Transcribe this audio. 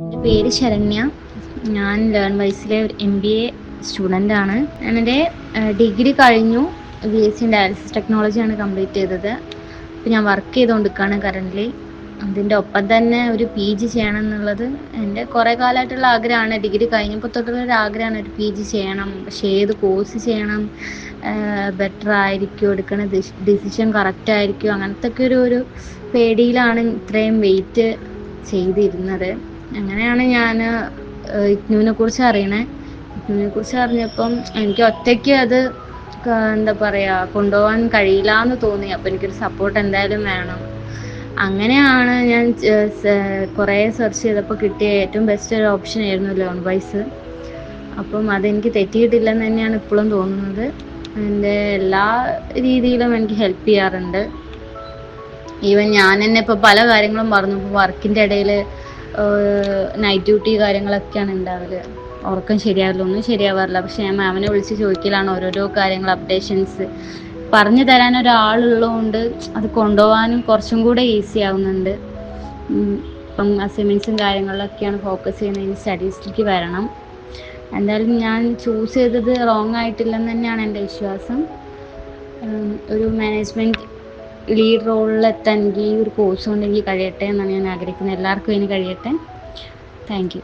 എൻ്റെ പേര് ശരണ്യ. ഞാൻ ലേൺവൈസിലെ ഒരു MBA സ്റ്റുഡൻ്റാണ്. ഞാനെൻ്റെ ഡിഗ്രി കഴിഞ്ഞു. BSc ഇൻ ഡയാലിസിസ് ടെക്നോളജിയാണ് കംപ്ലീറ്റ് ചെയ്തത്. ഇപ്പോൾ ഞാൻ വർക്ക് ചെയ്തുകൊണ്ടിരിക്കുകയാണ് കറൻ്റ്ലി. അതിൻ്റെ ഒപ്പം തന്നെ ഒരു PG ചെയ്യണം എന്നുള്ളത് എൻ്റെ കുറേ കാലമായിട്ടുള്ള ആഗ്രഹമാണ്. ഡിഗ്രി കഴിഞ്ഞപ്പോൾ തൊട്ടുള്ളൊരു ആഗ്രഹമാണ് ഒരു PG ചെയ്യണം. പക്ഷേ ഏത് കോഴ്സ് ചെയ്യണം, ബെറ്റർ ആയിരിക്കുമോ, എടുക്കുന്ന ഡിസിഷൻ കറക്റ്റ് ആയിരിക്കുമോ, അങ്ങനത്തെ ഒക്കെ ഒരു പേടിയിലാണ് ഇത്രയും വെയിറ്റ് ചെയ്തിരുന്നത്. അങ്ങനെയാണ് ഞാൻ ഇഗ്നുവിനെ കുറിച്ച് അറിയണേ. ഇഗ്നുവിനെ കുറിച്ച് അറിഞ്ഞപ്പം എനിക്ക് ഒറ്റയ്ക്ക് അത് എന്താ പറയുക കൊണ്ടുപോകാൻ കഴിയില്ല എന്ന് തോന്നി. അപ്പോൾ എനിക്കൊരു സപ്പോർട്ട് എന്തായാലും വേണം. അങ്ങനെയാണ് ഞാൻ കുറേ സെർച്ച് ചെയ്തപ്പോൾ കിട്ടിയ ഏറ്റവും ബെസ്റ്റ് ഒരു ഓപ്ഷൻ ആയിരുന്നു ലേൺവൈസ്. അപ്പം അതെനിക്ക് തെറ്റിയിട്ടില്ലെന്ന് തന്നെയാണ് ഇപ്പോഴും തോന്നുന്നത്. എൻ്റെ എല്ലാ രീതിയിലും എനിക്ക് ഹെൽപ്പ് ചെയ്യാറുണ്ട്. ഈവൻ ഞാൻ തന്നെ ഇപ്പോൾ പല കാര്യങ്ങളും പറഞ്ഞു. ഇപ്പോൾ വർക്കിൻ്റെ ഇടയിൽ നൈറ്റ് ഡ്യൂട്ടി കാര്യങ്ങളൊക്കെയാണ് ഉണ്ടാവല്. ഉറക്കം ശരിയാവില്ല, ഒന്നും ശരിയാവാറില്ല. പക്ഷെ ഞാൻ മാമിനെ വിളിച്ച് ചോദിക്കലാണ് ഓരോരോ കാര്യങ്ങൾ, അപ്ഡേഷൻസ് പറഞ്ഞു തരാൻ ഒരാളുള്ളതുകൊണ്ട് അത് കൊണ്ടുപോകാനും കുറച്ചും കൂടെ ഈസി ആവുന്നുണ്ട്. ഇപ്പം അസൈൻമെൻറ്റ്സും കാര്യങ്ങളിലൊക്കെയാണ് ഫോക്കസ് ചെയ്യുന്നത്. ഇനി സ്റ്റഡീസിലേക്ക് വരണം. എന്തായാലും ഞാൻ ചൂസ് ചെയ്തത് റോങ് ആയിട്ടില്ലെന്ന് തന്നെയാണ് എൻ്റെ വിശ്വാസം. ഒരു മാനേജ്മെൻറ്റ് ലീഡ് റോളിലെത്താൻ എനിക്ക് ഈ ഒരു കോഴ്സ് കൊണ്ട് എനിക്ക് കഴിയട്ടെ എന്നാണ് ഞാൻ ആഗ്രഹിക്കുന്നത്. എല്ലാവർക്കും ഇതിന് കഴിയട്ടെ. Thank you.